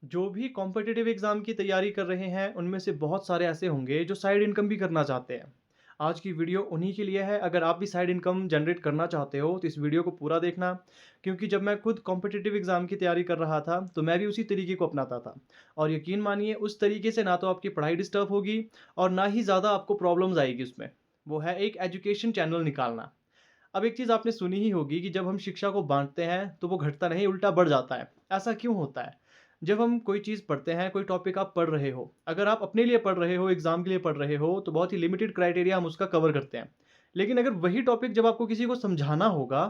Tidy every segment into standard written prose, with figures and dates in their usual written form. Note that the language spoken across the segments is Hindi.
जो भी कॉम्पिटिटिव एग्ज़ाम की तैयारी कर रहे हैं, उनमें से बहुत सारे ऐसे होंगे जो साइड इनकम भी करना चाहते हैं। आज की वीडियो उन्हीं के लिए है। अगर आप भी साइड इनकम जनरेट करना चाहते हो, तो इस वीडियो को पूरा देखना, क्योंकि जब मैं खुद कॉम्पिटिटिव एग्ज़ाम की तैयारी कर रहा था, तो मैं भी उसी तरीके को अपनाता था। और यकीन मानिए, उस तरीके से ना तो आपकी पढ़ाई डिस्टर्ब होगी और ना ही ज़्यादा आपको प्रॉब्लम्स आएगी उसमें। वो है एक एजुकेशन चैनल निकालना। अब एक चीज़ आपने सुनी ही होगी कि जब हम शिक्षा को बाँटते हैं, तो वो घटता नहीं, उल्टा बढ़ जाता है। ऐसा क्यों होता है? जब हम कोई चीज़ पढ़ते हैं, कोई टॉपिक आप पढ़ रहे हो, अगर आप अपने लिए पढ़ रहे हो, एग्ज़ाम के लिए पढ़ रहे हो, तो बहुत ही लिमिटेड क्राइटेरिया हम उसका कवर करते हैं। लेकिन अगर वही टॉपिक जब आपको किसी को समझाना होगा,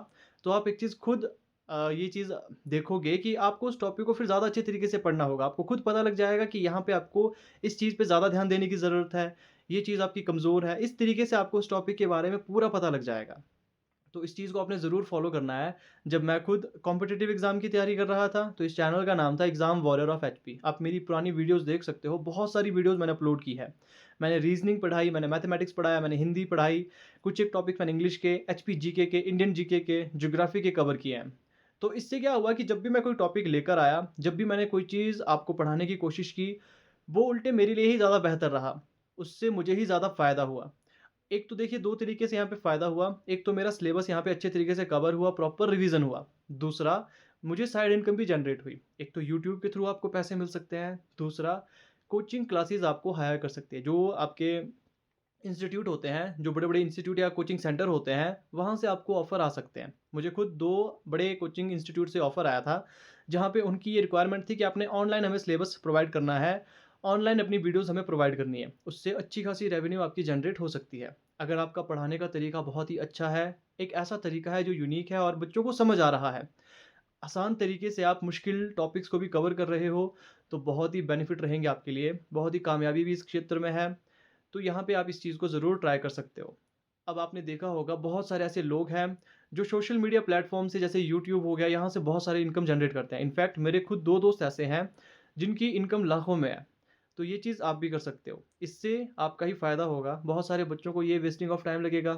तो आप एक चीज़ खुद ये चीज़ देखोगे कि आपको उस टॉपिक को फिर ज़्यादा अच्छे तरीके से पढ़ना होगा। आपको खुद पता लग जाएगा कि यहाँ पे आपको इस चीज़ पे ज़्यादा ध्यान देने की ज़रूरत है, ये चीज़ आपकी कमज़ोर है। इस तरीके से आपको उस टॉपिक के बारे में पूरा पता लग जाएगा। तो इस चीज़ को आपने ज़रूर फ़ॉलो करना है। जब मैं खुद कॉम्पिटिटिव एग्ज़ाम की तैयारी कर रहा था, तो इस चैनल का नाम था एग्ज़ाम वॉरियर ऑफ एचपी। आप मेरी पुरानी वीडियोज़ देख सकते हो, बहुत सारी वीडियोज़ मैंने अपलोड की है। मैंने रीज़निंग पढ़ाई, मैंने मैथमेटिक्स पढ़ाया, मैंने हिंदी पढ़ाई, कुछ एक टॉपिक्स मैंने इंग्लिश के, एचपी जीके के, इंडियन जीके के, ज्योग्राफ़ी के कवर किए हैं। तो इससे क्या हुआ कि जब भी मैं कोई टॉपिक लेकर आया, जब भी मैंने कोई चीज़ आपको पढ़ाने की कोशिश की, वो उल्टे मेरे लिए ही ज़्यादा बेहतर रहा। उससे मुझे ही ज़्यादा फ़ायदा हुआ। एक तो देखिए 2 तरीके से यहाँ पे फ़ायदा हुआ। एक तो मेरा सिलेबस यहाँ पे अच्छे तरीके से कवर हुआ, प्रॉपर रिवीज़न हुआ। दूसरा, मुझे साइड इनकम भी जनरेट हुई। एक तो यूट्यूब के थ्रू आपको पैसे मिल सकते हैं। दूसरा, कोचिंग क्लासेस आपको हायर कर सकते हैं। जो आपके इंस्टीट्यूट होते हैं, जो बड़े-बड़े इंस्टीट्यूट या कोचिंग सेंटर होते हैं, वहाँ से आपको ऑफ़र आ सकते हैं। मुझे खुद 2 बड़े कोचिंग इंस्टीट्यूट से ऑफ़र आया था, जहाँ पे उनकी ये रिक्वायरमेंट थी कि आपने ऑनलाइन हमें सिलेबस प्रोवाइड करना है, ऑनलाइन अपनी वीडियोज़ हमें प्रोवाइड करनी है। उससे अच्छी खासी रेवेन्यू आपकी जनरेट हो सकती है। अगर आपका पढ़ाने का तरीका बहुत ही अच्छा है, एक ऐसा तरीका है जो यूनिक है और बच्चों को समझ आ रहा है, आसान तरीके से आप मुश्किल टॉपिक्स को भी कवर कर रहे हो, तो बहुत ही बेनिफिट रहेंगे आपके लिए, बहुत ही कामयाबी भी इस क्षेत्र में है। तो यहाँ पे आप इस चीज़ को ज़रूर ट्राई कर सकते हो। अब आपने देखा होगा बहुत सारे ऐसे लोग हैं जो सोशल मीडिया प्लेटफ़ॉर्म से जैसे यूट्यूब हो गया, यहाँ से बहुत सारी इनकम जनरेट करते हैं। इनफैक्ट मेरे खुद 2 दोस्त ऐसे हैं जिनकी इनकम लाखों में है। तो ये चीज़ आप भी कर सकते हो। इससे आपका ही फ़ायदा होगा। बहुत सारे बच्चों को ये वेस्टिंग ऑफ टाइम लगेगा,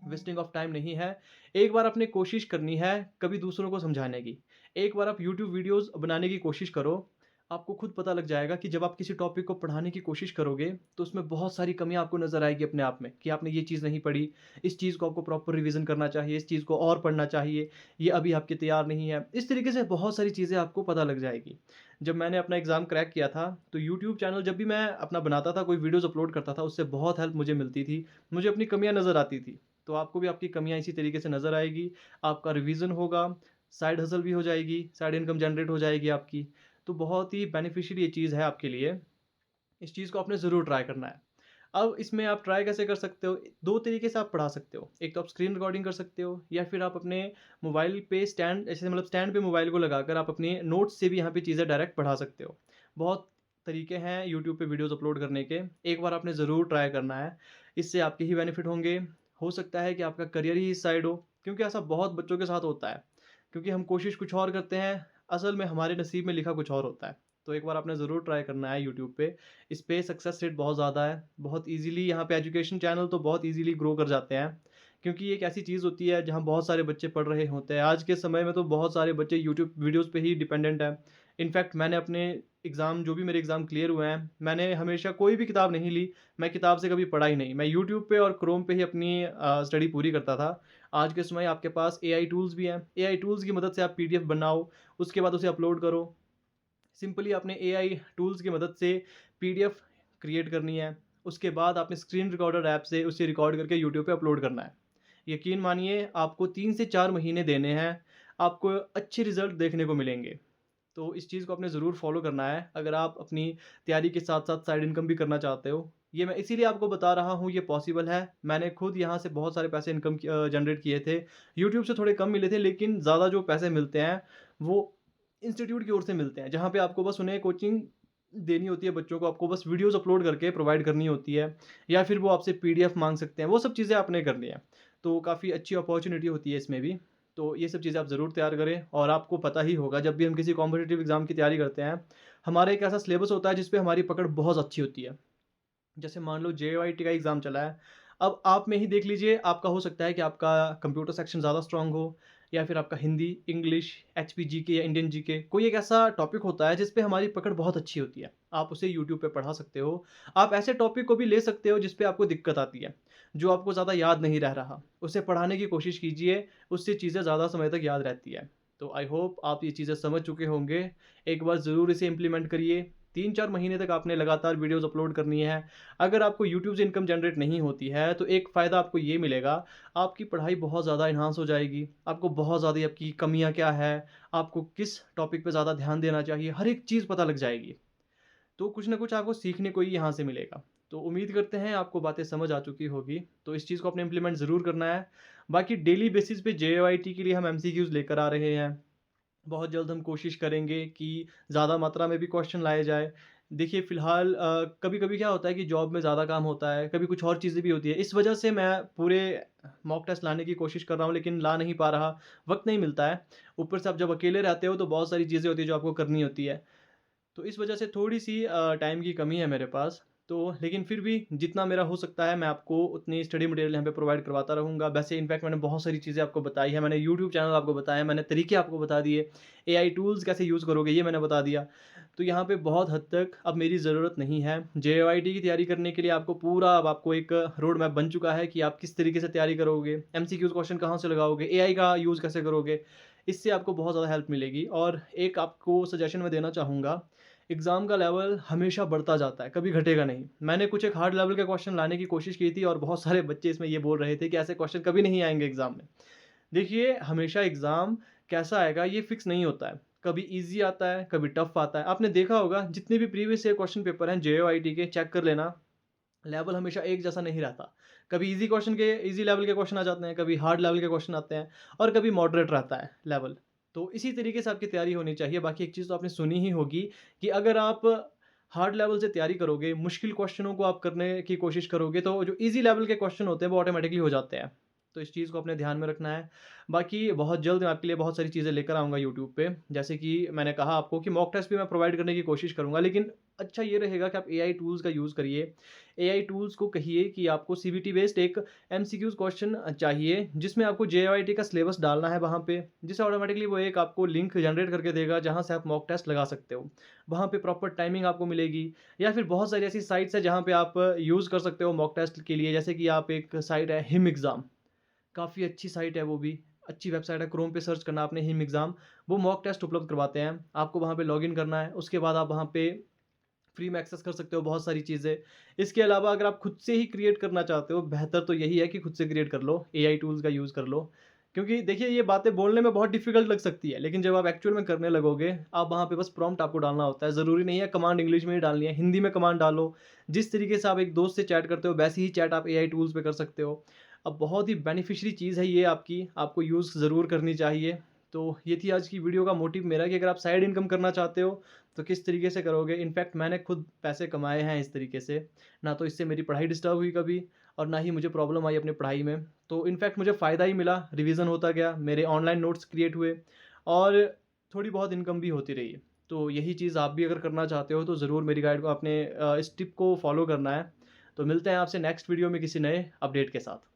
वेस्टिंग ऑफ टाइम नहीं है। एक बार आपने कोशिश करनी है कभी दूसरों को समझाने की। एक बार आप यूट्यूब वीडियोज़ बनाने की कोशिश करो, आपको खुद पता लग जाएगा कि जब आप किसी टॉपिक को पढ़ाने की कोशिश करोगे, तो उसमें बहुत सारी कमियाँ आपको नज़र आएगी अपने आप में कि आपने ये चीज़ नहीं पढ़ी, इस चीज़ को आपको प्रॉपर रिवीज़न करना चाहिए, इस चीज़ को और पढ़ना चाहिए, ये अभी आपके तैयार नहीं है। इस तरीके से बहुत सारी चीज़ें आपको पता लग जाएगी। जब मैंने अपना एग्ज़ाम क्रैक किया था, तो यूट्यूब चैनल जब भी मैं अपना बनाता था, कोई वीडियोज़ अपलोड करता था, उससे बहुत हेल्प मुझे मिलती थी। मुझे अपनी कमियाँ नज़र आती थी। तो आपको भी आपकी कमियाँ इसी तरीके से नज़र आएगी, आपका रिवीज़न होगा, साइड हसल भी हो जाएगी, साइड इनकम जनरेट हो जाएगी आपकी। तो बहुत ही बेनिफिशियल ये चीज़ है आपके लिए, इस चीज़ को आपने ज़रूर ट्राई करना है। अब इसमें आप ट्राई कैसे कर सकते हो? 2 तरीके से आप पढ़ा सकते हो। एक तो आप स्क्रीन रिकॉर्डिंग कर सकते हो या फिर आप अपने मोबाइल पे स्टैंड ऐसे मतलब स्टैंड पे मोबाइल को लगाकर आप अपने नोट्स से भी यहाँ पे चीज़ें डायरेक्ट पढ़ा सकते हो। बहुत तरीके हैं यूट्यूब पे वीडियोज़ अपलोड करने के। एक बार आपने ज़रूर ट्राई करना है। इससे आपके ही बेनिफिट होंगे। हो सकता है कि आपका करियर ही इस साइड हो, क्योंकि ऐसा बहुत बच्चों के साथ होता है। क्योंकि हम कोशिश कुछ और करते हैं, असल में हमारे नसीब में लिखा कुछ और होता है। तो एक बार आपने ज़रूर ट्राई करना है यूट्यूब पे। इस पे सक्सेस रेट बहुत ज़्यादा है। बहुत ईज़िली यहाँ पे एजुकेशन चैनल तो बहुत ईज़िली ग्रो कर जाते हैं। क्योंकि ये एक ऐसी चीज़ होती है जहाँ बहुत सारे बच्चे पढ़ रहे होते हैं। आज के समय में तो बहुत सारे बच्चे यूट्यूब वीडियोज़ पे ही डिपेंडेंट हैं। इनफैक्ट मैंने अपने एग्ज़ाम जो भी मेरे एग्ज़ाम क्लियर हुए हैं, मैंने हमेशा कोई भी किताब नहीं ली। मैं किताब से कभी पढ़ा ही नहीं। मैं यूट्यूब पे और क्रोम पे ही अपनी स्टडी पूरी करता था। आज के समय आपके पास एआई टूल्स भी हैं। एआई टूल्स की मदद से आप पीडीएफ बनाओ, उसके बाद उसे अपलोड करो। सिंपली आपने एआई टूल्स की मदद से पीडीएफ क्रिएट करनी है। उसके बाद आपने स्क्रीन रिकॉर्डर ऐप से उसे रिकॉर्ड करके यूट्यूब पे अपलोड करना है। यकीन मानिए आपको 3 से 4 महीने देने हैं, आपको अच्छे रिज़ल्ट देखने को मिलेंगे। तो इस चीज़ को आपने ज़रूर फ़ॉलो करना है, अगर आप अपनी तैयारी के साथ-साथ साइड इनकम भी करना चाहते हो। ये मैं इसीलिए आपको बता रहा हूँ, ये पॉसिबल है। मैंने खुद यहाँ से बहुत सारे पैसे जनरेट किए थे। यूट्यूब से थोड़े कम मिले थे, लेकिन ज़्यादा जो पैसे मिलते हैं, वो इंस्टीट्यूट की ओर से मिलते हैं, जहाँ पे आपको बस उन्हें कोचिंग देनी होती है बच्चों को, आपको बस वीडियोज़ अपलोड करके प्रोवाइड करनी होती है या फिर वो आपसे पीडीएफ माँग सकते हैं, वो सब चीज़ें आपने करनी है। तो काफ़ी अच्छी अपॉर्च्युनिटी होती है इसमें भी। तो ये सब चीज़ें आप ज़रूर तैयार करें और आपको पता ही होगा जब भी हम किसी कॉम्पिटिटिव एग्ज़ाम की तैयारी करते हैं, हमारा एक ऐसा सिलेबस होता है जिस पे हमारी पकड़ बहुत अच्छी होती है। जैसे मान लो जेओआईटी का एग्ज़ाम चला है, अब आप में ही देख लीजिए, आपका हो सकता है कि आपका कंप्यूटर सेक्शन ज़्यादा स्ट्रॉन्ग हो या फिर आपका हिंदी, इंग्लिश, एचपी जीके या इंडियन जीके, कोई एक ऐसा टॉपिक होता है जिस पे हमारी पकड़ बहुत अच्छी होती है। आप उसे यूट्यूब पे पढ़ा सकते हो। आप ऐसे टॉपिक को भी ले सकते हो जिस पे आपको दिक्कत आती है, जो आपको ज़्यादा याद नहीं रह रहा। उसे पढ़ाने की कोशिश कीजिए, उससे चीज़ें ज़्यादा समय तक याद रहती है। तो आई होप आप ये चीज़ें समझ चुके होंगे। एक बार ज़रूर इसे इम्प्लीमेंट करिए। 3-4 महीने तक आपने लगातार वीडियोज़ अपलोड करनी है। अगर आपको यूट्यूब से इनकम जनरेट नहीं होती है, तो एक फ़ायदा आपको ये मिलेगा, आपकी पढ़ाई बहुत ज़्यादा एनहांस हो जाएगी। आपको बहुत ज़्यादा आपकी कमियाँ क्या है, आपको किस टॉपिक पे ज़्यादा ध्यान देना चाहिए, हर एक चीज़ पता लग जाएगी। तो कुछ ना कुछ आपको सीखने को ही यहाँ से मिलेगा। तो उम्मीद करते हैं आपको बातें समझ आ चुकी होगी। तो इस चीज़ को आपने इम्प्लीमेंट ज़रूर करना है। बाकी डेली बेसिस पे जेओआईटी के लिए हम एमसीक्यूज़ लेकर आ रहे हैं। बहुत जल्द हम कोशिश करेंगे कि ज़्यादा मात्रा में भी क्वेश्चन लाए जाए। देखिए फ़िलहाल कभी-कभी क्या होता है कि जॉब में ज़्यादा काम होता है, कभी कुछ और चीज़ें भी होती है। इस वजह से मैं पूरे मॉक टेस्ट लाने की कोशिश कर रहा हूँ, लेकिन ला नहीं पा रहा, वक़्त नहीं मिलता है। ऊपर से आप जब अकेले रहते हो तो बहुत सारी चीज़ें होती हैं जो आपको करनी होती है। तो इस वजह से थोड़ी-सी टाइम की कमी है मेरे पास। तो लेकिन फिर भी जितना मेरा हो सकता है मैं आपको उतनी स्टडी मटेरियल यहाँ पे प्रोवाइड करवाता रहूँगा। वैसे इनफैक्ट मैंने बहुत सारी चीज़ें आपको बताई हैं, मैंने यूट्यूब चैनल आपको बताया, मैंने तरीके आपको बता दिए, एआई टूल्स कैसे यूज़ करोगे ये मैंने बता दिया। तो यहाँ पे बहुत हद तक अब मेरी ज़रूरत नहीं है। जेओआईटी की तैयारी करने के लिए आपको पूरा अब आपको एक रोड मैप बन चुका है कि आप किस तरीके से तैयारी करोगे, एमसीक्यूज़ क्वेश्चन कहाँ से लगाओगे, एआई का यूज़ कैसे करोगे। इससे आपको बहुत ज़्यादा हेल्प मिलेगी और एक आपको सजेशन मैं देना चाहूँगा, एग्ज़ाम का लेवल हमेशा बढ़ता जाता है, कभी घटेगा नहीं। मैंने कुछ एक हार्ड लेवल के क्वेश्चन लाने की कोशिश की थी और बहुत सारे बच्चे इसमें ये बोल रहे थे कि ऐसे क्वेश्चन कभी नहीं आएँगे एग्ज़ाम में। देखिए, हमेशा एग्ज़ाम कैसा आएगा ये फ़िक्स नहीं होता है। कभी ईज़ी आता है, कभी टफ़ आता है। आपने देखा होगा जितने भी प्रीवियस ईयर क्वेश्चन पेपर हैं जेईई के चेक कर लेना, लेवल हमेशा एक जैसा नहीं रहता। कभी ईज़ी लेवल के क्वेश्चन आ जाते हैं, कभी हार्ड लेवल के क्वेश्चन आते हैं और कभी मॉडरेट रहता है लेवल। तो इसी तरीके से आपकी तैयारी होनी चाहिए। बाकी एक चीज़ तो आपने सुनी ही होगी कि अगर आप हार्ड लेवल से तैयारी करोगे, मुश्किल क्वेश्चनों को आप करने की कोशिश करोगे, तो जो ईज़ी लेवल के क्वेश्चन होते हैं, वो ऑटोमैटिकली हो जाते हैं। तो इस चीज़ को अपने ध्यान में रखना है। बाकी बहुत जल्द मैं आपके लिए बहुत सारी चीज़ें लेकर आऊँगा यूट्यूब पे। जैसे कि मैंने कहा आपको कि मॉक टेस्ट भी मैं प्रोवाइड करने की कोशिश करूँगा, लेकिन अच्छा ये रहेगा कि आप एआई टूल्स का यूज़ करिए। एआई टूल्स को कहिए कि आपको सीबीटी बेस्ड एक एमसीक्यूज़ क्वेश्चन चाहिए, जिसमें आपको जेईई का सिलेबस डालना है वहाँ पे, जिससे ऑटोमैटिकली वो एक आपको लिंक जनरेट करके देगा, जहाँ से आप मॉक टेस्ट लगा सकते हो। वहाँ पे प्रॉपर टाइमिंग आपको मिलेगी या फिर बहुत सारी ऐसी साइट्स हैं, जहाँ पे आप यूज़ कर सकते हो मॉक टेस्ट के लिए। जैसे कि आप एक साइट है हिम एग्ज़ाम, काफ़ी अच्छी साइट है वो भी, अच्छी वेबसाइट है, क्रोम पे सर्च करना आपने हिम एग्ज़ाम, वो मॉक टेस्ट उपलब्ध करवाते हैं। आपको वहाँ पे लॉगिन करना है, उसके बाद आप वहाँ पे फ्री में एक्सेस कर सकते हो बहुत सारी चीज़ें। इसके अलावा अगर आप खुद से ही क्रिएट करना चाहते हो, बेहतर तो यही है कि खुद से क्रिएट कर लो, एआई टूल्स का यूज़ कर लो। क्योंकि देखिए ये बातें बोलने में बहुत डिफ़िकल्ट लग सकती है, लेकिन जब आप एक्चुअल में करने लगोगे, आप वहाँ पे बस प्रॉम्प्ट आपको डालना होता है। ज़रूरी नहीं है कमांड इंग्लिश में ही डालनी है, हिंदी में कमांड डालो। जिस तरीके से आप एक दोस्त से चैट करते हो, वैसे ही चैट आप एआई टूल्स पे कर सकते हो। अब बहुत ही बेनिफिशियरी चीज़ है ये आपकी, आपको यूज़ ज़रूर करनी चाहिए। तो ये थी आज की वीडियो का मोटिव मेरा कि अगर आप साइड इनकम करना चाहते हो, तो किस तरीके से करोगे। इनफैक्ट मैंने खुद पैसे कमाए हैं इस तरीके से, ना तो इससे मेरी पढ़ाई डिस्टर्ब हुई कभी और ना ही मुझे प्रॉब्लम आई अपनी पढ़ाई में। तो इनफैक्ट मुझे फ़ायदा ही मिला, रिवीजन होता गया, मेरे ऑनलाइन नोट्स क्रिएट हुए और थोड़ी बहुत इनकम भी होती रही। तो यही चीज़ आप भी अगर करना चाहते हो तो ज़रूर मेरी गाइड को आपने इस टिप को फॉलो करना है। तो मिलते हैं आपसे नेक्स्ट वीडियो में किसी नए अपडेट के साथ।